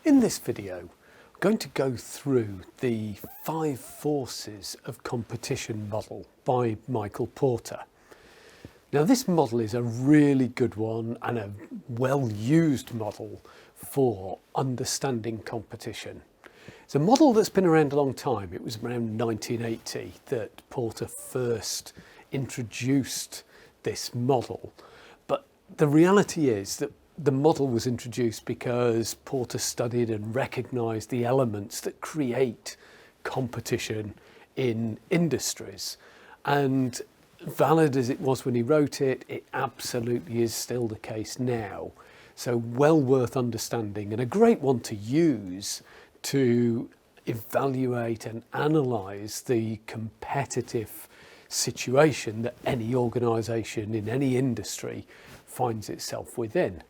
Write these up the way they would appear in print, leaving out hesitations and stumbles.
In this video, I'm going to go through the 5 forces of competition model by Michael Porter. Now, this model is a really good one and a well-used model for understanding competition. It's a model that's been around a long time. It was around 1980 that Porter first introduced this model. But the reality is that the model was introduced because Porter studied and recognised the elements that create competition in industries. And valid as it was when he wrote it, it absolutely is still the case now. So well worth understanding and a great one to use to evaluate and analyse the competitive situation that any organisation in any industry finds itself within.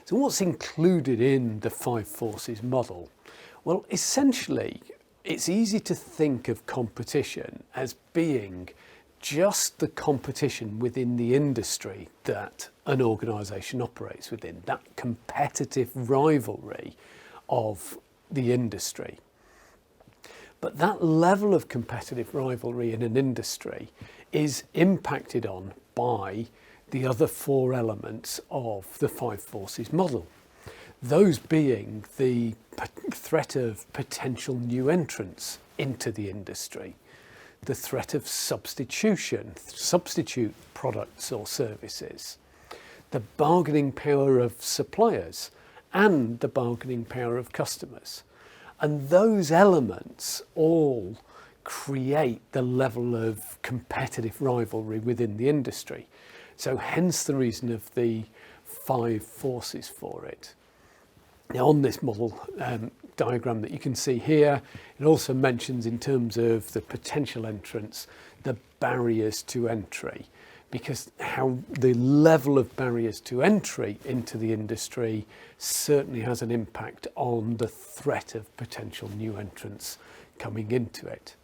So what's included in the 5 forces model? Well, essentially, it's easy to think of competition as being just the competition within the industry that an organisation operates within, that competitive rivalry of the industry. But that level of competitive rivalry in an industry is impacted on by the other 4 elements of the 5 forces model. Those being the threat of potential new entrants into the industry, the threat of substitute products or services, the bargaining power of suppliers and the bargaining power of customers. And those elements all create the level of competitive rivalry within the industry. So hence the reason of the 5 forces for it. Now, on this model diagram that you can see here, it also mentions in terms of the potential entrants, the barriers to entry, because how the level of barriers to entry into the industry certainly has an impact on the threat of potential new entrants coming into it.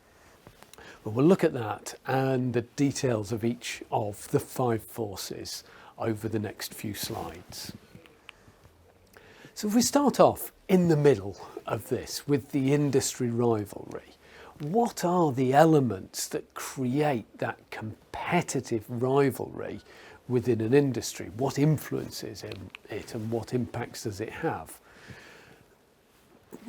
But we'll look at that and the details of each of the 5 forces over the next few slides. So if we start off in the middle of this with the industry rivalry, what are the elements that create that competitive rivalry within an industry? What influences it and what impacts does it have?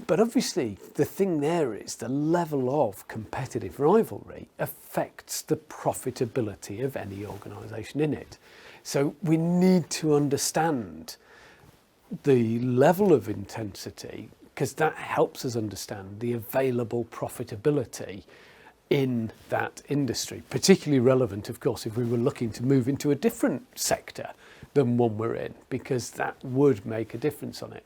But obviously the thing there is the level of competitive rivalry affects the profitability of any organisation in it. So we need to understand the level of intensity, because that helps us understand the available profitability in that industry. Particularly relevant, of course, if we were looking to move into a different sector than one we're in, because that would make a difference on it.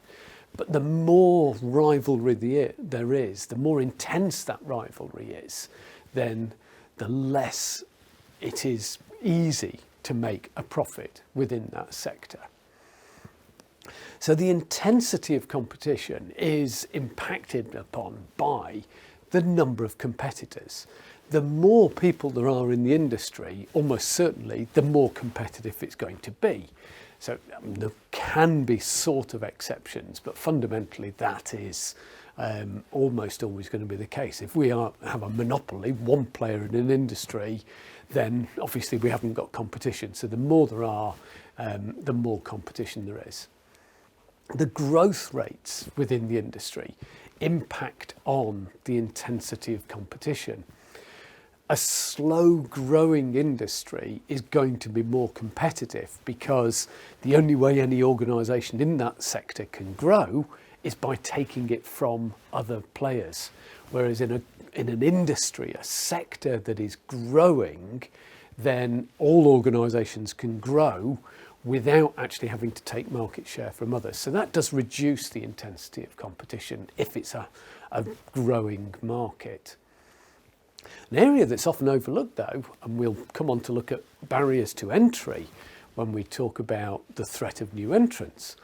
But the more rivalry there is, the more intense that rivalry is, then the less it is easy to make a profit within that sector. So the intensity of competition is impacted upon by the number of competitors. The more people there are in the industry, almost certainly, the more competitive it's going to be. So there can be sort of exceptions, but fundamentally that is almost always going to be the case. If we have a monopoly, one player in an industry, then obviously we haven't got competition. So the more there are, the more competition there is. The growth rates within the industry impact on the intensity of competition. A slow growing industry is going to be more competitive because the only way any organisation in that sector can grow is by taking it from other players. Whereas in an industry, a sector that is growing, then all organisations can grow without actually having to take market share from others. So that does reduce the intensity of competition if it's a growing market. An area that's often overlooked though, and we'll come on to look at barriers to entry when we talk about the threat of new entrants,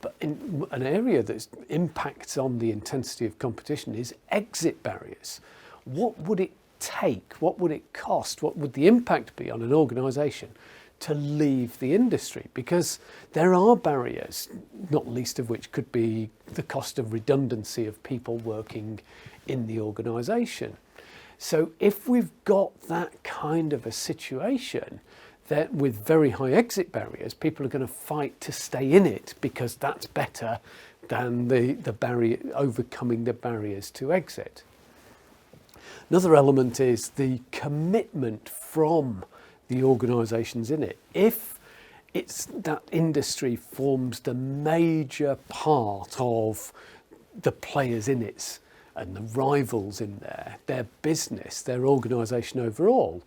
but in an area that impacts on the intensity of competition is exit barriers. What would it take? What would it cost? What would the impact be on an organisation to leave the industry, because there are barriers, not least of which could be the cost of redundancy of people working in the organisation. So if we've got that kind of a situation, that with very high exit barriers, people are going to fight to stay in it because that's better than the barrier, overcoming the barriers to exit. Another element is the commitment from the organisations in it. If it's that industry forms the major part of the players in it and the rivals in there, their business, their organisation overall,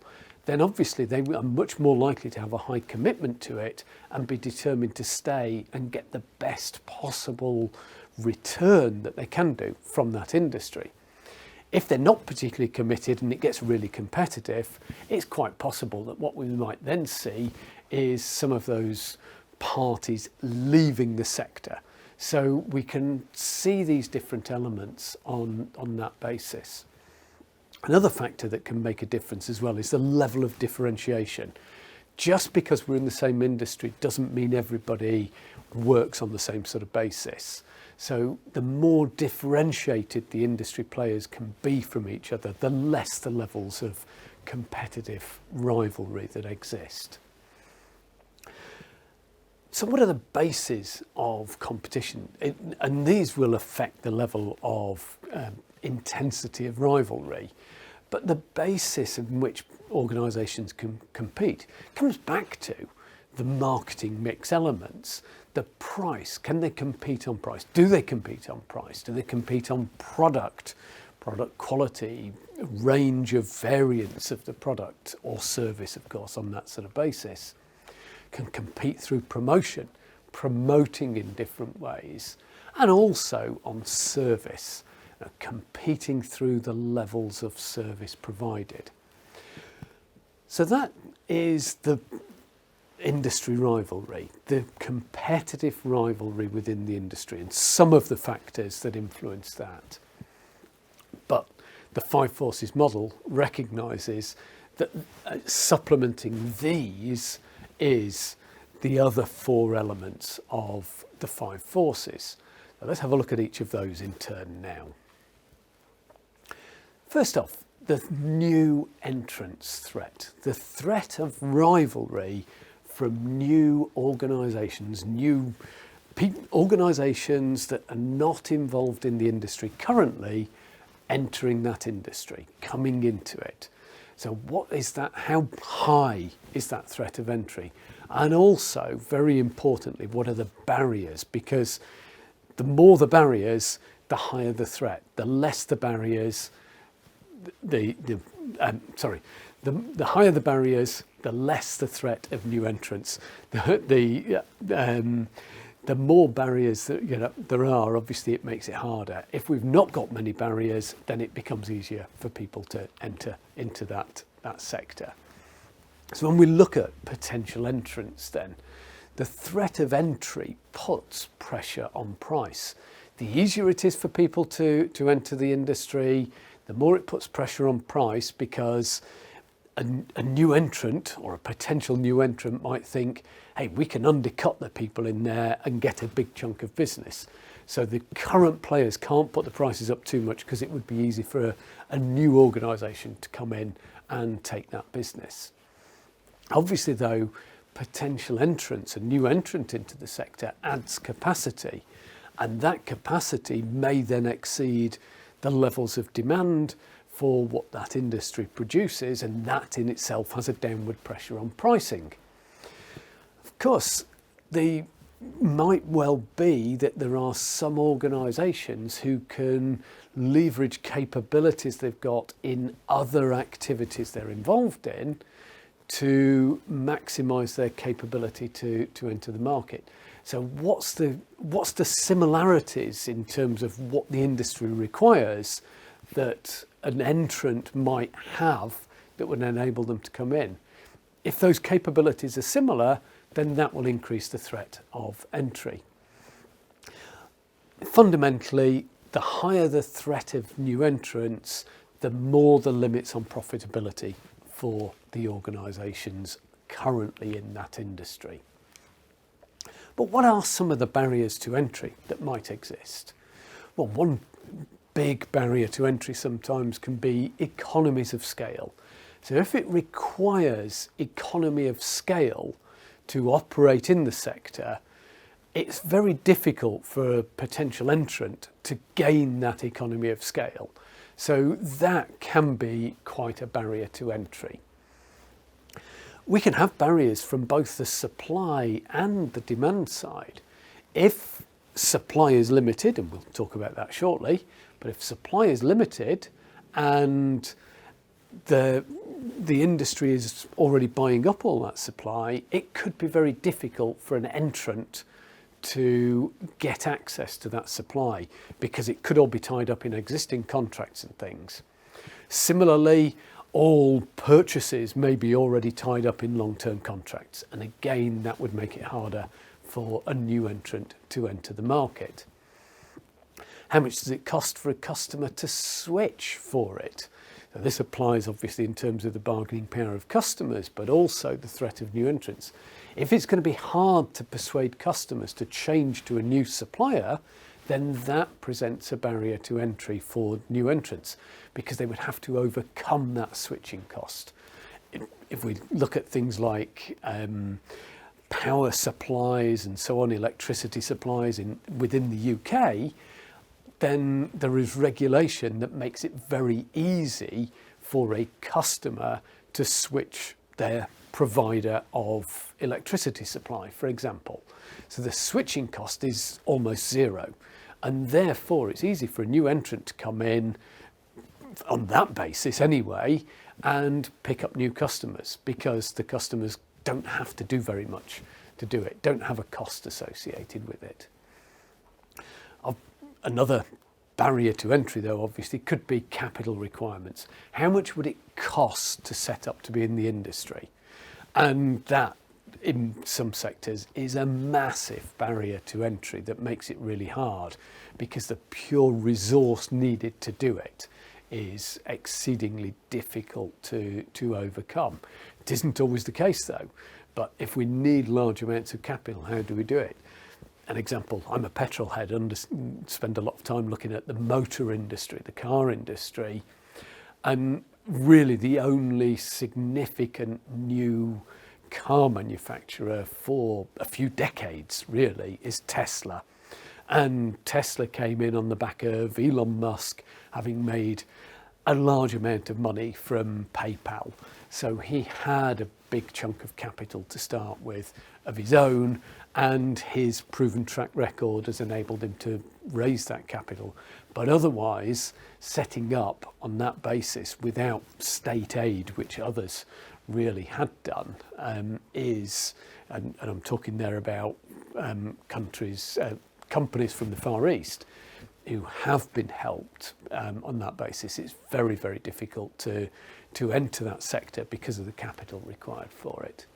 then obviously they are much more likely to have a high commitment to it and be determined to stay and get the best possible return that they can do from that industry. If they're not particularly committed and it gets really competitive, it's quite possible that what we might then see is some of those parties leaving the sector. So we can see these different elements on that basis. Another factor that can make a difference as well is the level of differentiation. Just because we're in the same industry doesn't mean everybody works on the same sort of basis. So the more differentiated the industry players can be from each other, the less the levels of competitive rivalry that exist. So what are the bases of competition? And these will affect the level of intensity of rivalry. But the basis in which organisations can compete comes back to the marketing mix elements. The price, can they compete on price? Do they compete on price? Do they compete on product quality, range of variants of the product or service, of course, on that sort of basis? Can compete through promotion, promoting in different ways, and also on service, competing through the levels of service provided. So that is the industry rivalry, the competitive rivalry within the industry, and some of the factors that influence that. But the five forces model recognises that supplementing these is the other four elements of the five forces. So let's have a look at each of those in turn now. First off, the new entrants threat, the threat of rivalry from new organisations, organisations that are not involved in the industry currently, entering that industry, coming into it. So what is that? How high is that threat of entry? And also, very importantly, what are the barriers? Because the more the barriers, the higher the threat. The less the barriers, the higher the barriers, the less the threat of new entrants. The more barriers that there are, obviously it makes it harder. If we've not got many barriers, then it becomes easier for people to enter into that sector. So when we look at potential entrants then, the threat of entry puts pressure on price. The easier it is for people to enter the industry, the more it puts pressure on price, because a new entrant or a potential new entrant might think, hey, we can undercut the people in there and get a big chunk of business. So the current players can't put the prices up too much because it would be easy for a new organisation to come in and take that business. Obviously though, potential entrants, a new entrant into the sector adds capacity, and that capacity may then exceed the levels of demand for what that industry produces, and that in itself has a downward pressure on pricing. Of course, there might well be that there are some organisations who can leverage capabilities they've got in other activities they're involved in to maximise their capability to enter the market. So what's the similarities in terms of what the industry requires that an entrant might have that would enable them to come in? If those capabilities are similar, then that will increase the threat of entry. Fundamentally, the higher the threat of new entrants, the more the limits on profitability for the organisations currently in that industry. But what are some of the barriers to entry that might exist? Well, one big barrier to entry sometimes can be economies of scale. So if it requires economy of scale to operate in the sector, it's very difficult for a potential entrant to gain that economy of scale. So that can be quite a barrier to entry. We can have barriers from both the supply and the demand side. If supply is limited, and we'll talk about that shortly, but if supply is limited and the industry is already buying up all that supply, it could be very difficult for an entrant to get access to that supply because it could all be tied up in existing contracts and things. Similarly, all purchases may be already tied up in long-term contracts, and again that would make it harder for a new entrant to enter the market. How much does it cost for a customer to switch for it? Now, this applies obviously in terms of the bargaining power of customers, but also the threat of new entrants. If it's going to be hard to persuade customers to change to a new supplier, then that presents a barrier to entry for new entrants because they would have to overcome that switching cost. If we look at things like power supplies and so on, electricity supplies within the UK, then there is regulation that makes it very easy for a customer to switch their provider of electricity supply, for example. So the switching cost is almost zero, and therefore it's easy for a new entrant to come in on that basis anyway and pick up new customers because the customers don't have to do very much to do it, don't have a cost associated with it. Another barrier to entry, though, obviously could be capital requirements. How much would it cost to set up to be in the industry? And that, in some sectors, is a massive barrier to entry that makes it really hard because the pure resource needed to do it is exceedingly difficult to overcome. It isn't always the case, though, but if we need large amounts of capital, how do we do it? An example, I'm a petrol head and spend a lot of time looking at the motor industry, the car industry, and really the only significant new car manufacturer for a few decades really is Tesla. And Tesla came in on the back of Elon Musk having made a large amount of money from PayPal. So he had a big chunk of capital to start with of his own, and his proven track record has enabled him to raise that capital. But otherwise, setting up on that basis without state aid, which others really had done, is, and I'm talking there about companies from the Far East who have been helped on that basis. It's very, very difficult to enter that sector because of the capital required for it.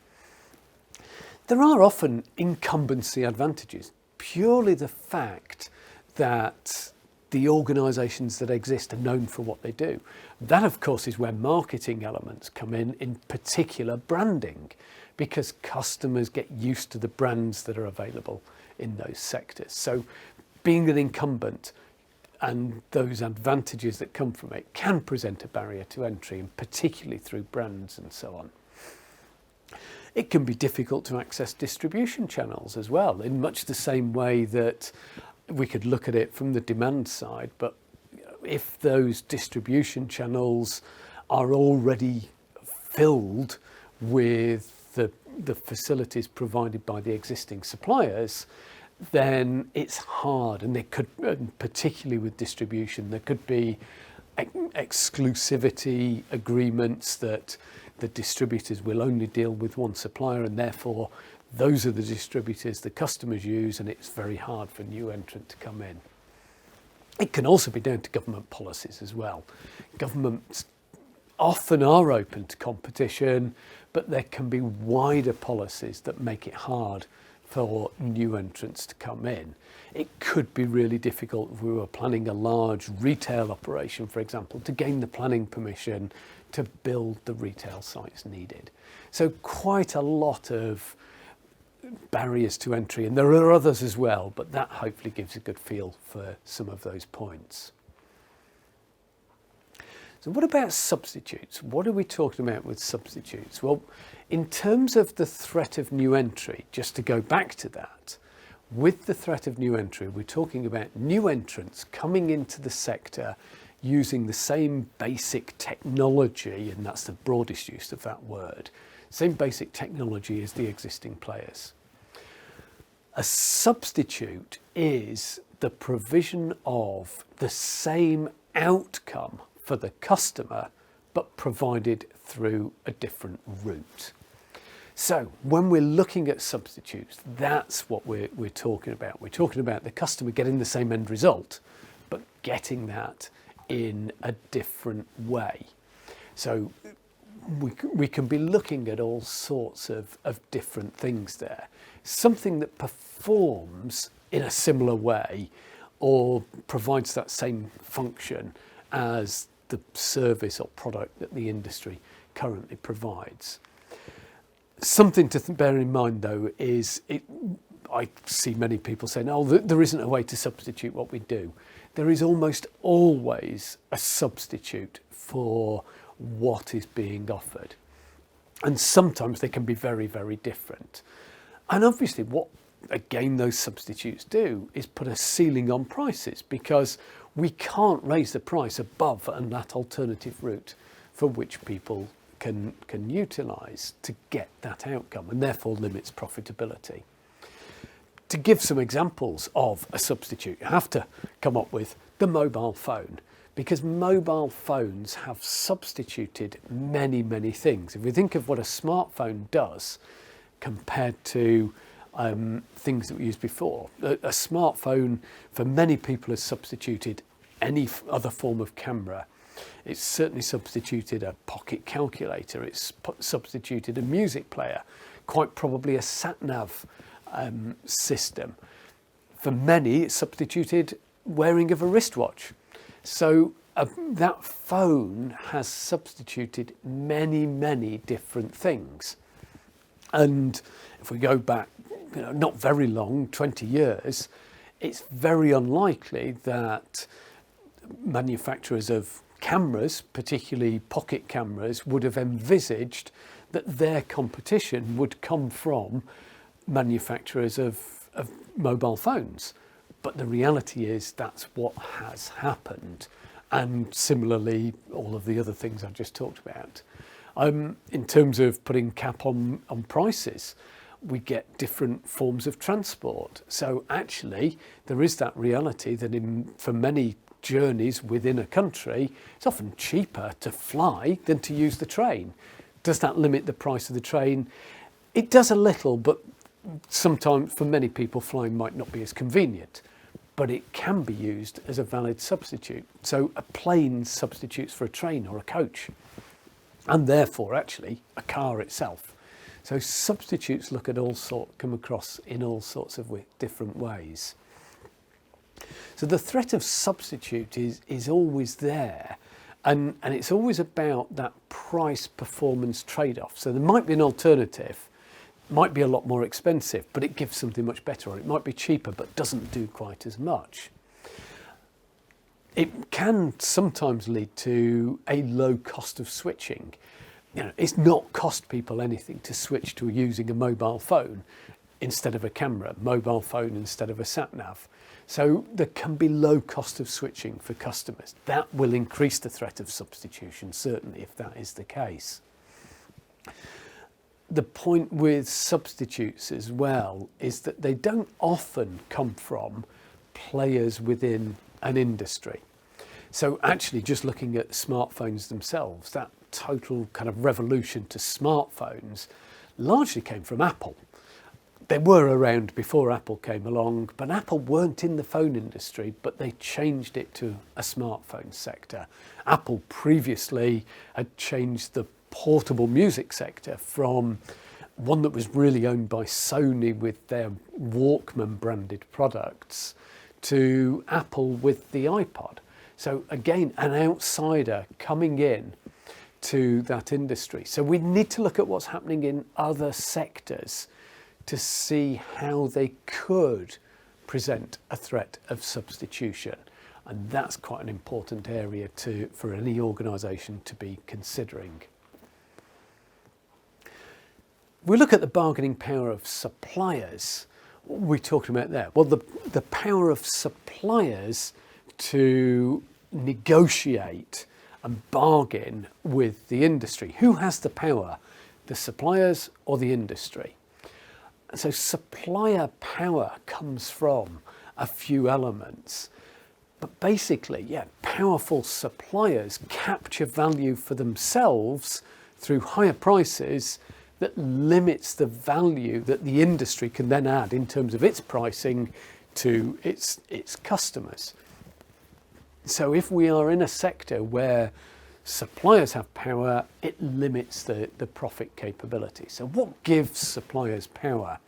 There are often incumbency advantages, purely the fact that the organisations that exist are known for what they do. That, of course, is where marketing elements come in particular branding, because customers get used to the brands that are available in those sectors. So being an incumbent and those advantages that come from it can present a barrier to entry, and particularly through brands and so on. It can be difficult to access distribution channels as well, in much the same way that we could look at it from the demand side. But if those distribution channels are already filled with the facilities provided by the existing suppliers, then it's hard. And there could, particularly with distribution, there could be exclusivity agreements that the distributors will only deal with one supplier, and therefore those are the distributors the customers use, and it's very hard for a new entrant to come in. It can also be down to government policies as well. Governments often are open to competition, but there can be wider policies that make it hard for new entrants to come in. It could be really difficult if we were planning a large retail operation, for example, to gain the planning permission to build the retail sites needed. So quite a lot of barriers to entry, and there are others as well, but that hopefully gives a good feel for some of those points. So what about substitutes? What are we talking about with substitutes? Well, in terms of the threat of new entry, just to go back to that, with the threat of new entry, we're talking about new entrants coming into the sector using the same basic technology, and that's the broadest use of that word, same basic technology as the existing players. A substitute is the provision of the same outcome for the customer, but provided through a different route. So when we're looking at substitutes, that's what we're talking about. We're talking about the customer getting the same end result, but getting that in a different way. So we can be looking at all sorts of different things there. Something that performs in a similar way or provides that same function as the service or product that the industry currently provides. Something to bear in mind though is, I see many people saying, oh, there isn't a way to substitute what we do. There is almost always a substitute for what is being offered. And sometimes they can be very, very different. And obviously what, again, those substitutes do is put a ceiling on prices, because we can't raise the price above and that alternative route for which people can utilise to get that outcome, and therefore limits profitability. To give some examples of a substitute, you have to come up with the mobile phone, because mobile phones have substituted many, many things. If we think of what a smartphone does compared to things that we used before, a smartphone for many people has substituted any other form of camera. It's certainly substituted a pocket calculator, it's substituted a music player, quite probably a sat-nav system. For many, it's substituted wearing of a wristwatch. So that phone has substituted many, many different things. And if we go back, not very long, 20 years, it's very unlikely that manufacturers of cameras, particularly pocket cameras, would have envisaged that their competition would come from manufacturers of mobile phones. But the reality is that's what has happened. And similarly, all of the other things I've just talked about. In terms of putting cap on prices, we get different forms of transport. So actually, there is that reality that for many journeys within a country, it's often cheaper to fly than to use the train. Does that limit the price of the train? It does a little, but sometimes for many people flying might not be as convenient, but it can be used as a valid substitute. So a plane substitutes for a train or a coach, and therefore actually a car itself. So substitutes come across in all sorts of different ways. So the threat of substitute is always there, and it's always about that price performance trade-off. So there might be an alternative, might be a lot more expensive, but it gives something much better, or it might be cheaper but doesn't do quite as much. It can sometimes lead to a low cost of switching. It's not cost people anything to switch to using a mobile phone instead of a camera, mobile phone instead of a sat-nav. So there can be low cost of switching for customers. That will increase the threat of substitution, certainly, if that is the case. The point with substitutes as well is that they don't often come from players within an industry. So actually, just looking at smartphones themselves, that total kind of revolution to smartphones largely came from Apple. They were around before Apple came along, but Apple weren't in the phone industry, but they changed it to a smartphone sector. Apple previously had changed the portable music sector from one that was really owned by Sony with their Walkman branded products, to Apple with the iPod. So again, an outsider coming in to that industry. So we need to look at what's happening in other sectors to see how they could present a threat of substitution. And that's quite an important area for any organisation to be considering. We look at the bargaining power of suppliers. What are we talking about there? Well, the power of suppliers to negotiate and bargain with the industry. Who has the power? The suppliers or the industry? And so supplier power comes from a few elements. But basically, powerful suppliers capture value for themselves through higher prices that limits the value that the industry can then add in terms of its pricing to its customers. So if we are in a sector where suppliers have power, it limits the profit capability. So what gives suppliers power?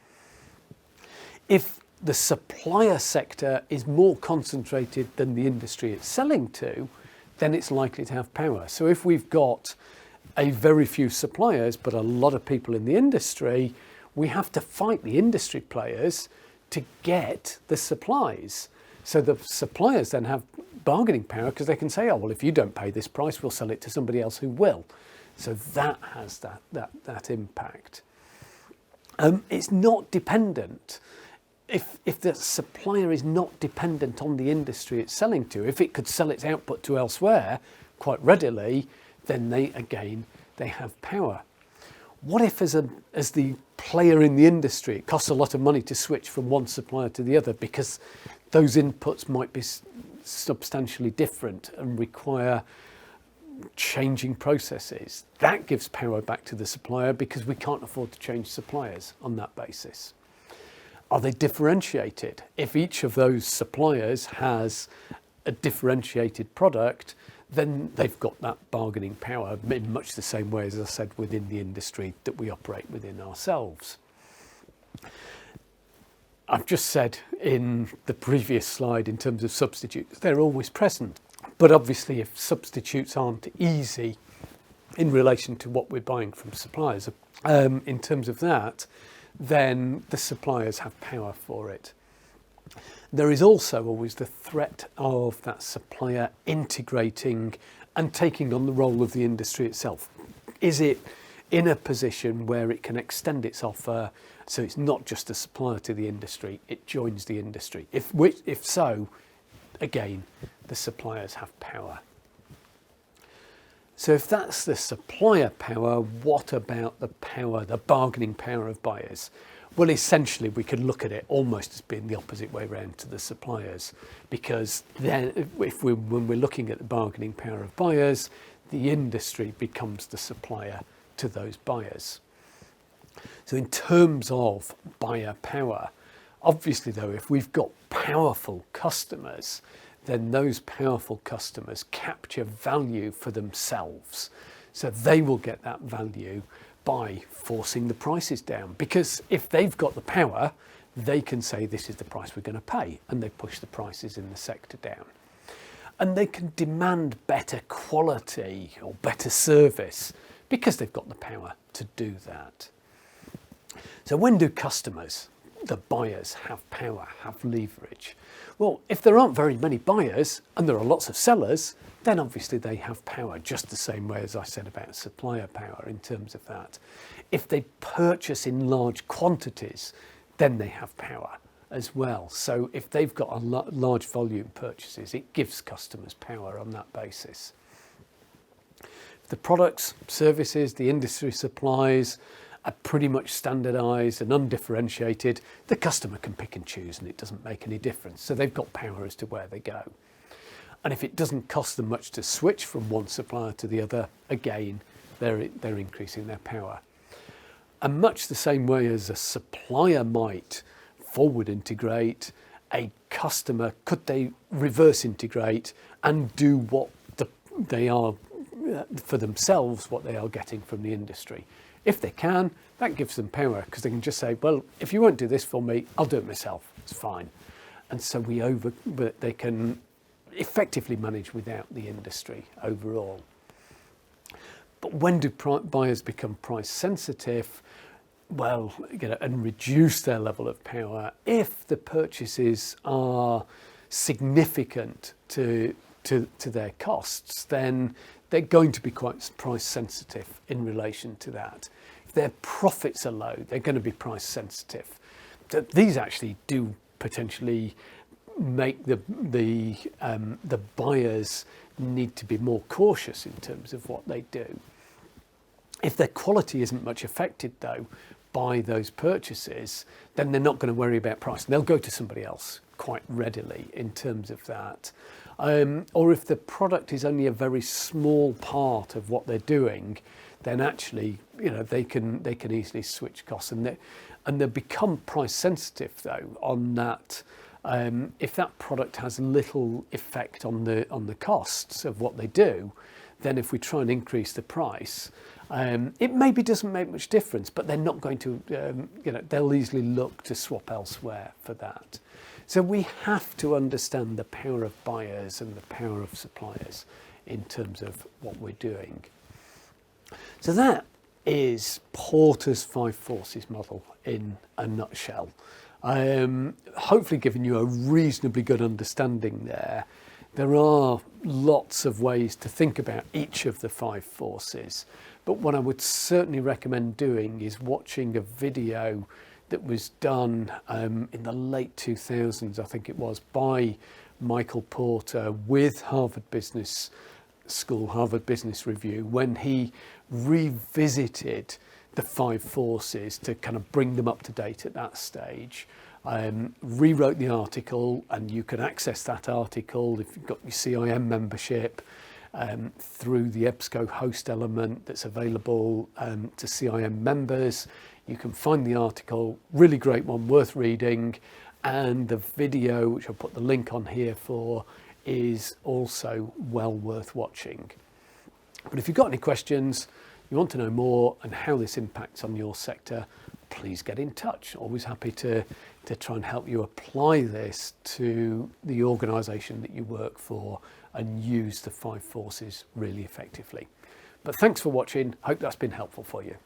If the supplier sector is more concentrated than the industry it's selling to, then it's likely to have power. So if we've got a very few suppliers, but a lot of people in the industry, we have to fight the industry players to get the supplies. So the suppliers then have bargaining power because they can say, oh, well, if you don't pay this price, we'll sell it to somebody else who will. So that has that impact. It's not dependent. If the supplier is not dependent on the industry it's selling to, if it could sell its output to elsewhere quite readily, then they have power. What if as the player in the industry, it costs a lot of money to switch from one supplier to the other because those inputs might be substantially different and require changing processes? That gives power back to the supplier because we can't afford to change suppliers on that basis. Are they differentiated? If each of those suppliers has a differentiated product, then they've got that bargaining power in much the same way, as I said, within the industry that we operate within ourselves. I've just said in the previous slide in terms of substitutes, they're always present. But obviously if substitutes aren't easy in relation to what we're buying from suppliers, in terms of that, then the suppliers have power for it. There is also always the threat of that supplier integrating and taking on the role of the industry itself. Is it in a position where it can extend its offer so it's not just a supplier to the industry, it joins the industry? If so, again, the suppliers have power. So if that's the supplier power, what about the bargaining power of buyers? Well, essentially, we could look at it almost as being the opposite way around to the suppliers, because then when we're looking at the bargaining power of buyers, the industry becomes the supplier to those buyers. So in terms of buyer power, obviously though, if we've got powerful customers, then those powerful customers capture value for themselves. So they will get that value by forcing the prices down, because if they've got the power, they can say this is the price we're going to pay, and they push the prices in the sector down. And they can demand better quality or better service because they've got the power to do that. So when do customers, the buyers, have power, have leverage? Well, if there aren't very many buyers and there are lots of sellers, then obviously they have power, just the same way as I said about supplier power in terms of that. If they purchase in large quantities, then they have power as well. So if they've got a large volume purchases, it gives customers power on that basis. If the products, services, the industry supplies are pretty much standardised and undifferentiated, the customer can pick and choose and it doesn't make any difference. So they've got power as to where they go. And if it doesn't cost them much to switch from one supplier to the other, again, they're increasing their power. And much the same way as a supplier might forward integrate, a customer, could they reverse integrate and do what they are for themselves, what they are getting from the industry? If they can, that gives them power because they can just say, well, if you won't do this for me, I'll do it myself. It's fine. And so but they can effectively manage without the industry overall. But when do buyers become price sensitive? Well, and reduce their level of power if the purchases are significant to their costs, then they're going to be quite price sensitive in relation to that. If their profits are low, they're going to be price sensitive. These actually do potentially make the buyers need to be more cautious in terms of what they do. If their quality isn't much affected though by those purchases, then they're not going to worry about price. They'll go to somebody else quite readily in terms of that. Or if the product is only a very small part of what they're doing, then actually, they can easily switch costs, and they become price sensitive though on that. If that product has little effect on the costs of what they do, then if we try and increase the price, it maybe doesn't make much difference, but they're not going to, they'll easily look to swap elsewhere for that. So we have to understand the power of buyers and the power of suppliers in terms of what we're doing. So that is Porter's 5 forces model in a nutshell. Hopefully giving you a reasonably good understanding there. There are lots of ways to think about each of the 5 forces, but what I would certainly recommend doing is watching a video that was done in the late 2000s, I think it was, by Michael Porter with Harvard Business School, Harvard Business Review, when he revisited the 5 forces to kind of bring them up to date at that stage. Rewrote the article, and you can access that article if you've got your CIM membership through the EBSCO host element that's available to CIM members. You can find the article, really great one, worth reading, and the video, which I'll put the link on here for, is also well worth watching. But if you've got any questions, you want to know more and how this impacts on your sector, please get in touch. Always happy to try and help you apply this to the organisation that you work for and use the 5 forces really effectively. But thanks for watching. Hope that's been helpful for you.